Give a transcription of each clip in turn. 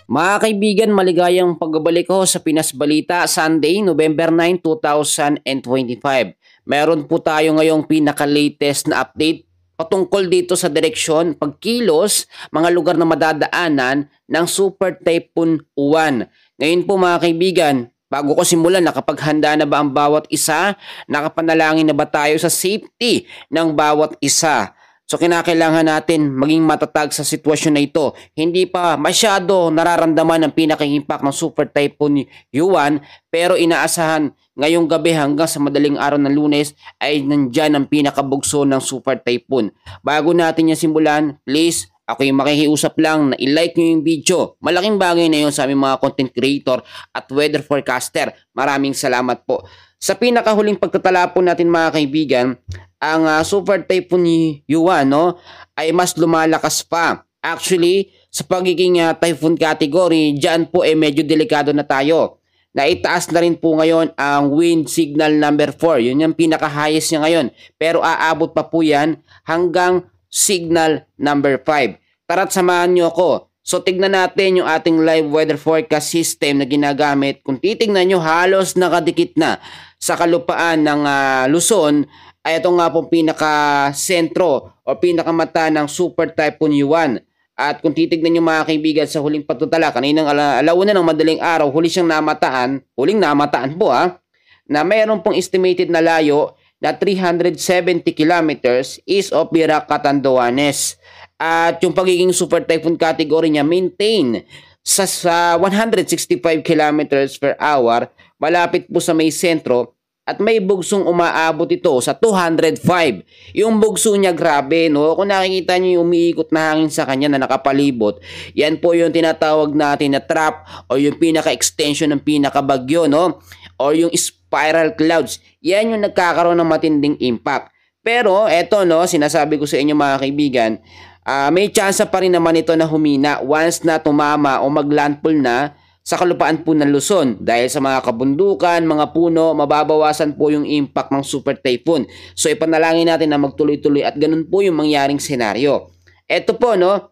Mga kaibigan, maligayang pagbabalik ko sa Pinas Balita, Sunday, November 9, 2025. Meron po tayo ngayong pinaka-latest na update patungkol dito sa direksyon, pagkilos, mga lugar na madadaanan ng Super Typhoon Uwan. Ngayon po mga kaibigan, bago ko simulan, nakapaghanda na ba ang bawat isa? Nakapanalangin na ba tayo sa safety ng bawat isa? So kinakailangan natin maging matatag sa sitwasyon na ito. Hindi pa masyado nararamdaman ang pinaka-impact ng Super Typhoon Yuan, pero inaasahan ngayong gabi hanggang sa madaling araw ng Lunes ay nandyan ang pinakabugso ng Super Typhoon. Bago natin yan simulan, please, ako yung makikiusap lang na i-like nyo yung video. Malaking bagay na yun sa aming mga content creator at weather forecaster. Maraming salamat po. Sa pinakahuling pagtatala po natin mga kaibigan, ang Super Typhoon Yuan ay mas lumalakas pa. Actually, sa pagiging typhoon category, dyan po medyo delikado na tayo. Naitaas na rin po ngayon ang wind signal number 4. Yun yung pinaka-highest niya ngayon. Pero aabot pa po yan hanggang signal number 5. Tara't samahan nyo ako. So tignan natin yung ating live weather forecast system na ginagamit. Kung titignan nyo, halos nakadikit na sa kalupaan ng Luzon ay ito nga pong pinaka-sentro o pinakamata ng Super Typhoon Yuan. At kung titignan nyo mga kaibigan sa huling pagtutala, kaninang alauna ng madaling araw, huling namataan po na mayroon pong estimated na layo na 370 kilometers east of Virac, Catanduanes. At yung pagiging Super Typhoon category niya maintain sa 165 kilometers per hour, malapit po sa may sentro. At may bugsong umaabot ito sa 205. Yung bugso niya grabe, no? Kung nakikita niyo yung umiikot na hangin sa kanya na nakapalibot, yan po yung tinatawag natin na trap o yung pinaka-extension ng pinakabagyo, no? O yung spiral clouds. Yan yung nagkakaroon ng matinding impact. Pero eto, no, sinasabi ko sa inyo mga kaibigan, may chance pa rin naman ito na humina once na tumama o maglandfall na sa kalupaan po ng Luzon. Dahil sa mga kabundukan, mga puno, mababawasan po yung impact ng Super Typhoon. So ipanalangin natin na magtuloy-tuloy at ganun po yung mangyaring senaryo. Ito po, no,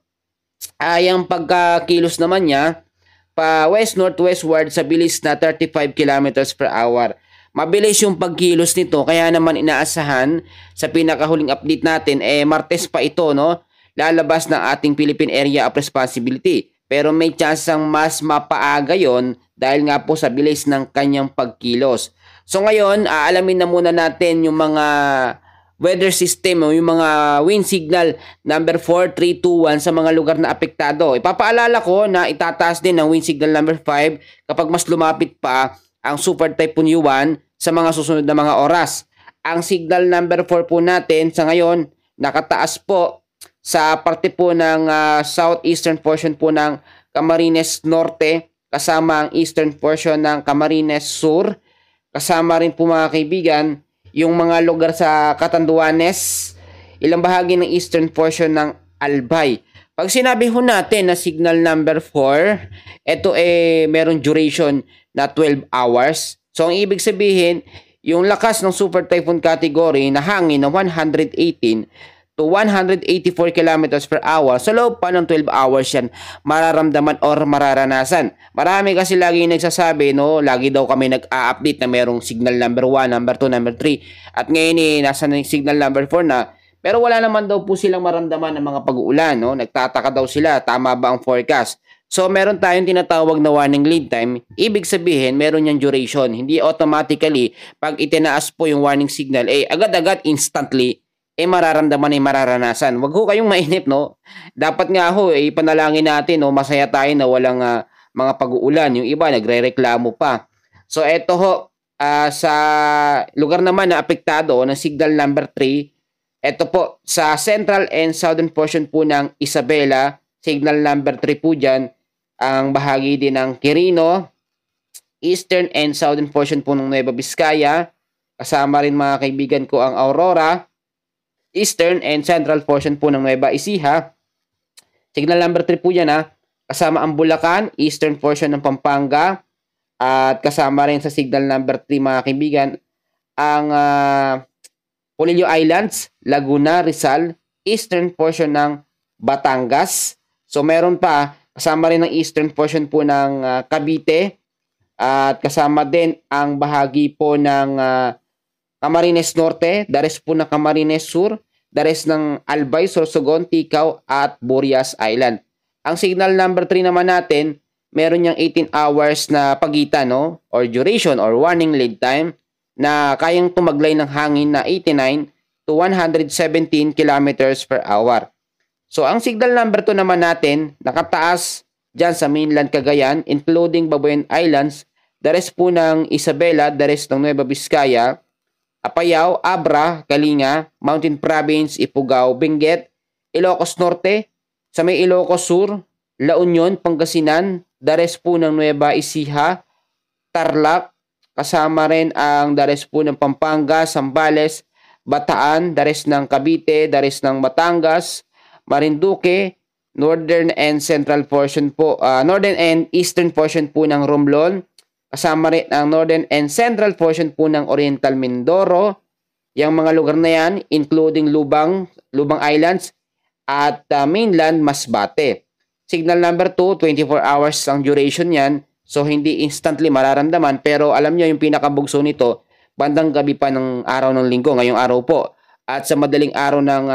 yung pagkakilos naman niya, pa west-northwestward sa bilis na 35 kilometers per hour. Mabilis yung pagkilos nito, kaya naman inaasahan sa pinakahuling update natin, Martes pa ito, no, lalabas ng ating Philippine Area of Responsibility. Pero may chance ang mas mapaaga yon dahil nga po sa bilis ng kanyang pagkilos. So ngayon, aalamin na muna natin yung mga weather system o yung mga wind signal number 4, 3, 2, 1 sa mga lugar na apektado. Ipapaalala ko na itataas din ang wind signal number 5 kapag mas lumapit pa ang Super Typhoon Yuan sa mga susunod na mga oras. Ang signal number 4 po natin sa ngayon nakataas po sa parte po ng southeastern portion po ng Camarines Norte, kasama ang eastern portion ng Camarines Sur, kasama rin po mga kaibigan yung mga lugar sa Catanduanes, ilang bahagi ng eastern portion ng Albay. Pag sinabi ho natin na signal number 4, ito meron duration na 12 hours. So ang ibig sabihin, yung lakas ng Super Typhoon category na hangin na 118 to 184 kilometers per hour, sa loob pa ng 12 hours yan mararamdaman or mararanasan. Marami kasi lagi nagsasabi, no, lagi daw kami nag-a-update na merong signal number 1, number 2, number 3. At ngayon nasa signal number 4 na. Pero wala naman daw po silang maramdaman ng mga pag-uulan, no? Nagtataka daw sila, tama ba ang forecast? So meron tayong tinatawag na warning lead time. Ibig sabihin, meron yung duration. Hindi automatically, pag itinaas po yung warning signal, agad-agad, instantly, mararamdaman mararanasan. Wag ho kayong mainip, no? Dapat nga ho, ipanalangin natin, no? Masaya tayo na walang mga pag-uulan. Yung iba, nagre-reklamo pa. So, eto ho, sa lugar naman na apektado ng signal number 3, eto po, sa central and southern portion po ng Isabela, signal number 3 po dyan, ang bahagi din ng Quirino, eastern and southern portion po ng Nueva Vizcaya, kasama rin mga kaibigan ko ang Aurora, eastern and central portion po ng Nueva Ecija. Signal number 3 po yan kasama ang Bulacan, eastern portion ng Pampanga, at kasama rin sa signal number 3 mga kaibigan ang Polillo Islands, Laguna, Rizal, eastern portion ng Batangas. So meron pa kasama rin ang eastern portion po ng Cavite, at kasama din ang bahagi po ng Camarines Norte, the rest po ng Camarines Sur, the rest ng Albay, Sorsogon, Ticao at Burias Island. Ang signal number 3 naman natin, meron niyang 18 hours na pagitan, no? Or duration or warning lead time na kayang tumaglay ng hangin na 89 to 117 kilometers per hour. So, ang signal number 2 naman natin, nakataas dyan sa mainland Cagayan, including Babuyan Islands, the rest po ng Isabela, the rest ng Nueva Vizcaya, Apayao, Abra, Kalinga, Mountain Province, Ifugao, Benguet, Ilocos Norte, sa may Ilocos Sur, La Union, Pangasinan, the rest po ng Nueva Ecija, Tarlac, kasama rin ang the rest po ng Pampanga, Zambales, Bataan, the rest ng Cavite, the rest ng Batangas, Marinduque, northern and central portion po, northern and eastern portion po ng Romblon, kasama rin ang northern and central portion po ng Oriental Mindoro. Yung mga lugar na yan, including Lubang Islands at mainland Masbate. Signal number 2, 24 hours ang duration yan. So, hindi instantly mararamdaman. Pero alam nyo, yung pinakabugso nito, bandang gabi pa ng araw ng linggo, ngayong araw po. At sa madaling araw ng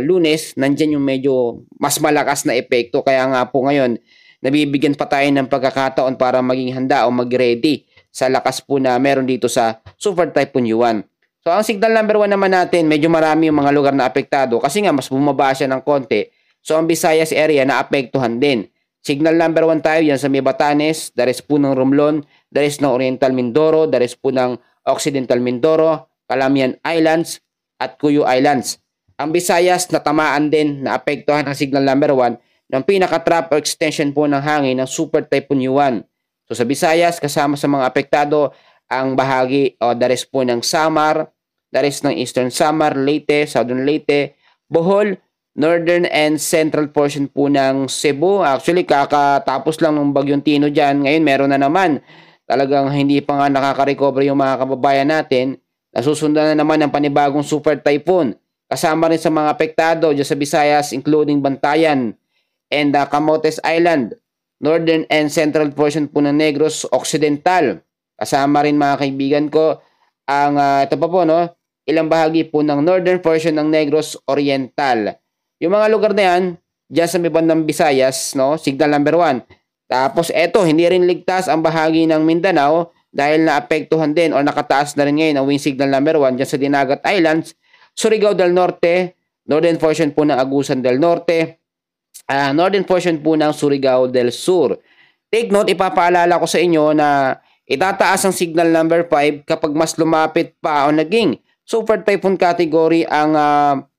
Lunes, nandyan yung medyo mas malakas na epekto. Kaya nga po ngayon, nabibigyan pa tayo ng pagkakataon para maging handa o mag-ready sa lakas po na meron dito sa Super Typhoon Yuan. So, ang signal number 1 naman natin, medyo marami yung mga lugar na apektado kasi nga mas bumaba siya ng konti. So, ang Visayas area na apektuhan din. Signal number 1 tayo yan sa may Batanes, the rest po ng Romblon, the rest ng Oriental Mindoro, the rest po ng Occidental Mindoro, Calamian Islands, at Cuyo Islands. Ang Visayas natamaan din na apektuhan ng signal number 1 ng pinaka-trap o extension po ng hangin ng Super Typhoon Yuan. So sa Visayas, kasama sa mga apektado ang bahagi o the rest po ng Samar, the rest ng Eastern Samar, Leyte, Southern Leyte, Bohol, northern and central portion po ng Cebu. Actually, kakatapos lang ng Bagyong Tino dyan. Ngayon, meron na naman. Talagang hindi pa nga nakaka-recover yung mga kababayan natin. Nasusundan na naman ng panibagong super typhoon. Kasama rin sa mga apektado dyan sa Visayas, including Bantayan and Camotes Island, northern and central portion po ng Negros Occidental. Kasama rin mga kaibigan ko ang ito pa po, no? Ilang bahagi po ng northern portion ng Negros Oriental. Yung mga lugar na yan, dyan sa may bandang Visayas, no? Signal number 1. Tapos eto, hindi rin ligtas ang bahagi ng Mindanao dahil naapektuhan din o nakataas na rin ngayon ang wind signal number 1 dyan sa Dinagat Islands, Surigao del Norte, northern portion po ng Agusan del Norte, northern portion po ng Surigao del Sur. Take note, ipapaalala ko sa inyo na itataas ang signal number 5 kapag mas lumapit pa o naging super typhoon category ang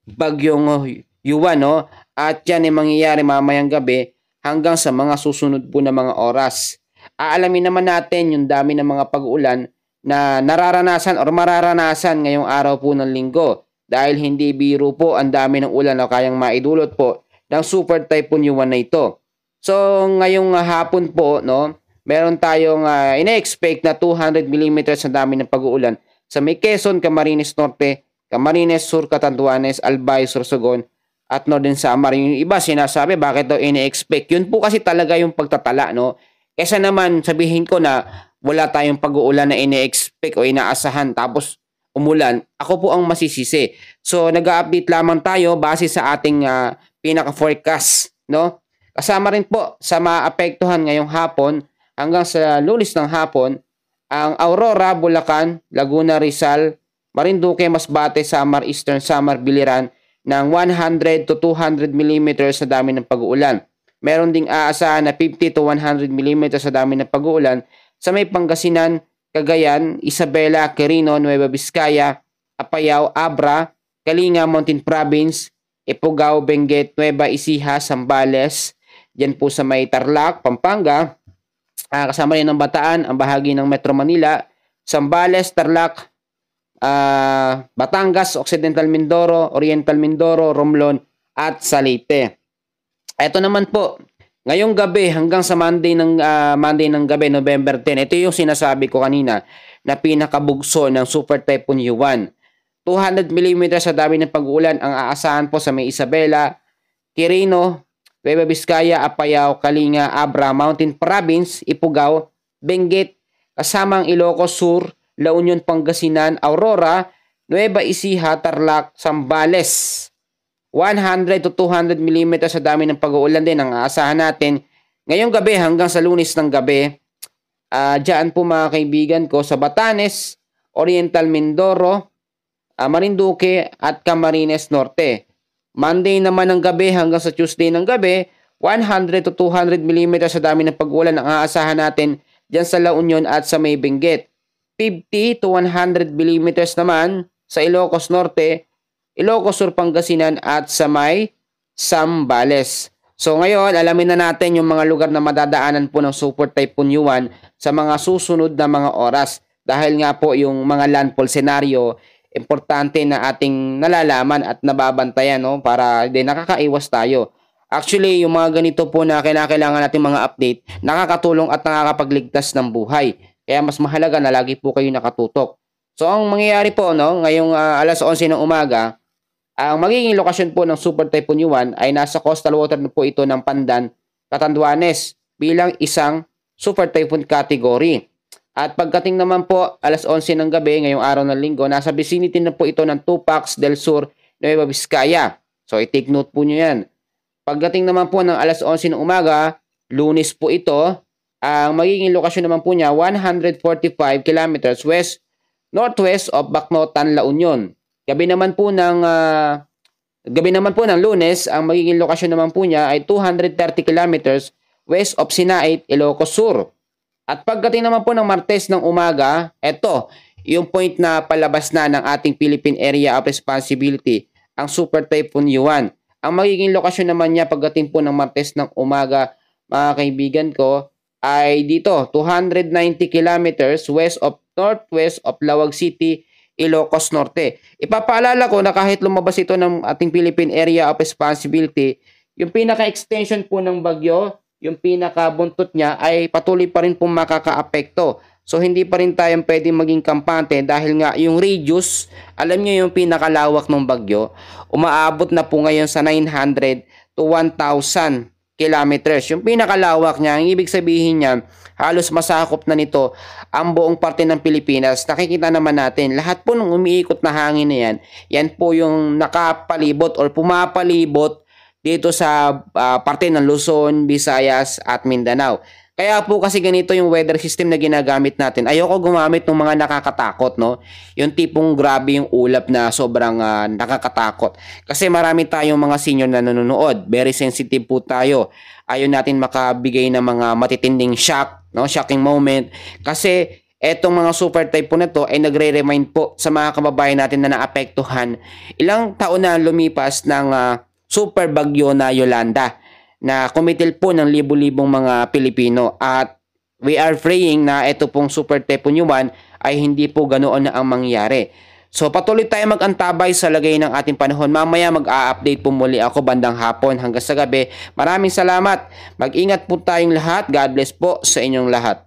bagyong Yuan, no? At yan ay mangyayari mamayang gabi hanggang sa mga susunod po na mga oras. Aalamin naman natin yung dami ng mga pag-uulan na nararanasan o mararanasan ngayong araw po ng linggo dahil hindi biro po ang dami ng ulan na kayang maidulot po ng super typhoon Yuan na ito. So ngayong hapon po, no, meron tayong ina-expect na 200 mm na dami ng pag-uulan sa may Quezon, Camarines Norte, Camarines Sur, Catanduanes, Albay, Sorsogon at Northern Samar. Yung iba sinasabi bakit daw ina-expect. Yun po kasi talaga yung pagtatala, no? Kesa naman sabihin ko na wala tayong pag-uulan na ine-expect o inaasahan tapos umulan, ako po ang masisisi. So nag-update lamang tayo base sa ating pinaka-forecast, no? Kasama rin po sa maapektuhan ngayong hapon hanggang sa Lunes ng hapon ang Aurora, Bulacan, Laguna, Rizal, Marinduque, Masbate, Samar, Eastern Samar, Biliran ng 100 to 200 mm sa dami ng pag-uulan. Meron ding aasahan na 50 to 100 mm sa dami ng pag-uulan sa may Pangasinan, Cagayan, Isabela, Quirino, Nueva Vizcaya, Apayao, Abra, Kalinga, Mountain Province, Ifugao, Benguet, Nueva Ecija, Zambales, diyan po sa may Tarlac, Pampanga, kasama rin ng Bataan, ang bahagi ng Metro Manila, Zambales, Tarlac, Batangas, Occidental Mindoro, Oriental Mindoro, Romblon, at Salite. Ito naman po, ngayong gabi hanggang sa Monday ng gabi, November 10, ito yung sinasabi ko kanina na pinakabugso ng Super Typhoon Yuan. 200 mm sa dami ng pag-uulan ang aasahan po sa may Isabela, Quirino, Nueva Vizcaya, Apayao, Kalinga, Abra, Mountain Province, Ifugao, Benguet, kasamang Ilocos Sur, La Union, Pangasinan, Aurora, Nueva Ecija, Tarlac, Zambales. 100 to 200 mm sa dami ng pag-uulan din ang aasahan natin ngayong gabi hanggang sa Lunes ng gabi. Diyan po mga kaibigan ko sa Batanes, Oriental Mindoro, Marinduque at Camarines Norte. Monday naman ng gabi hanggang sa Tuesday ng gabi, 100 to 200 mm sa dami ng pag-ulan ang aasahan natin dyan sa La Union at sa May Benguet. 50 to 100 mm naman sa Ilocos Norte, Ilocos Sur, Pangasinan at sa May Zambales. So ngayon, alamin na natin yung mga lugar na madadaanan po ng Super Typhoon Yuan sa mga susunod na mga oras. Dahil nga po yung mga landfall scenario, importante na ating nalalaman at nababantayan, no, para hindi nakakaiwas tayo. Actually, yung mga ganito po na kailangan natin mga update, nakakatulong at nakakapagligtas ng buhay. Kaya mas mahalaga na lagi po kayo nakatutok. So ang mangyayari po, no, ngayong alas 11 ng umaga, ang magiging lokasyon po ng Super Typhoon Yuan ay nasa coastal water na po ito ng Pandan, Catanduanes bilang isang Super Typhoon category. At pagdating naman po alas 11 ng gabi ngayong araw ng linggo, nasa vicinity na po ito ng Tupac del Sur, Nueva Vizcaya. So i-take note po nyo yan. Pagdating naman po ng alas 11 ng umaga, Lunes po ito, ang magiging lokasyon naman po niya 145 kilometers northwest of Bacnotan, La Union. Gabi naman po ng Lunes, ang magiging lokasyon naman po niya ay 230 kilometers west of Sinait, Ilocos Sur. At pagdating naman po ng Martes ng umaga, ito, yung point na palabas na ng ating Philippine Area of Responsibility, ang Super Typhoon Yuan. Ang magiging lokasyon naman niya pagdating po ng Martes ng umaga, mga kaibigan ko, ay dito, 290 kilometers northwest of Lawag City, Ilocos Norte. Ipapaalala ko na kahit lumabas ito ng ating Philippine Area of Responsibility, yung pinaka-extension po ng bagyo, yung pinaka-buntot niya ay patuloy pa rin pong makaka-apekto. So hindi pa rin tayo pwedeng maging kampante dahil nga yung radius, alam niyo yung pinakalawak ng bagyo, umaabot na po ngayon sa 900 to 1,000 kilometers. Yung pinakalawak niya, ang ibig sabihin niya, halos masakop na nito ang buong parte ng Pilipinas. Nakikita naman natin, lahat po ng umiikot na hangin na yan, yan po yung nakapalibot or pumapalibot dito sa parte ng Luzon, Visayas at Mindanao. Kaya po kasi ganito yung weather system na ginagamit natin. Ayoko gumamit ng mga nakakatakot, no? Yung tipong grabe yung ulap na sobrang nakakatakot. Kasi marami tayong mga senior na nanonood. Very sensitive po tayo. Ayaw natin makabigay ng mga matitinding shock, no? Shocking moment. Kasi etong mga super typhoon na to ay nagre-remind po sa mga kababayan natin na naapektuhan ilang taon na lumipas ng super bagyo na Yolanda na kumitil po ng libu-libong mga Pilipino, at we are praying na ito pong Super Typhoon Yuan ay hindi po ganoon na ang mangyari. So patuloy tayo mag-antabay sa lagay ng ating panahon. Mamaya mag-a-update po muli ako bandang hapon hanggang sa gabi. Maraming salamat. Mag-ingat po tayong lahat. God bless po sa inyong lahat.